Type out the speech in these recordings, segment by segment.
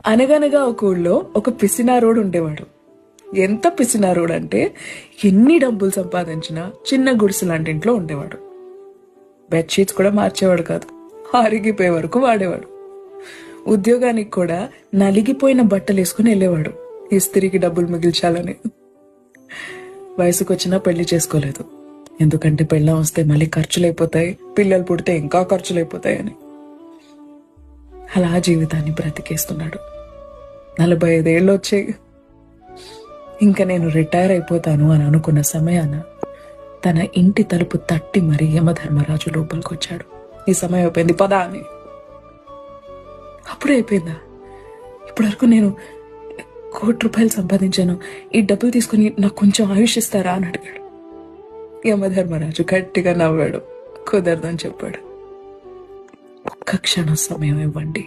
అనగనగా ఒక ఊళ్ళో ఒక పిసినారోడు ఉండేవాడు. ఎంత పిసినారోడు అంటే ఎన్ని డబ్బులు సంపాదించినా చిన్న గుడిసె లాంటి ఇంట్లో ఉండేవాడు. బెడ్షీట్స్ కూడా మార్చేవాడు కాదు, అరిగిపోయే వరకు వాడేవాడు. ఉద్యోగానికి కూడా నలిగిపోయిన బట్టలు వేసుకుని వెళ్ళేవాడు, ఇస్త్రీకి డబ్బులు మిగిల్చాలని. వయసుకొచ్చినా పెళ్లి చేసుకోలేదు, ఎందుకంటే పెళ్ళం వస్తే మళ్ళీ ఖర్చులైపోతాయి, పిల్లలు పుడితే ఇంకా ఖర్చులైపోతాయని. అలా జీవితాన్ని బ్రతికేస్తున్నాడు. 45 ఏళ్ళు వచ్చాయి. ఇంకా నేను రిటైర్ అయిపోతాను అని అనుకున్న సమయాన తన ఇంటి తలుపు తట్టి మరీ యమధర్మరాజు లోపలికొచ్చాడు. ఈ సమయం అయిపోయింది, పదా అని. అప్పుడే అయిపోయిందా? ఇప్పటివరకు నేను ₹1,00,00,000 సంపాదించాను, ఈ డబ్బులు తీసుకుని నాకు కొంచెం ఆయుష్ ఇస్తారా అని అడిగాడు. యమధర్మరాజు గట్టిగా నవ్వాడు. కుదరదని చెప్పాడు. ఒక్క క్షణం సమయం ఇవ్వండి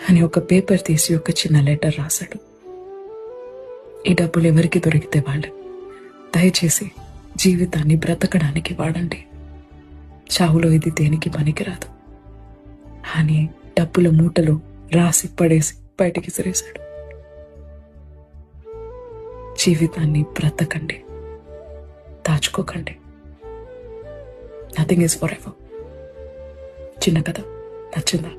అని ఒక పేపర్ తీసి ఒక చిన్న లెటర్ రాశాడు. ఈ డబ్బులు ఎవరికి దొరికితే వాళ్ళు, దయచేసి జీవితాన్ని బ్రతకడానికి వాడండి. చావులో ఇది దేనికి పనికిరాదు అని డబ్బుల మూటలు రాసి పడేసి బయటికి సిరేశాడు. జీవితాన్ని బ్రతకండి, దాచుకోకండి. Nothing is forever. చిన్న కథ నచ్చిందా?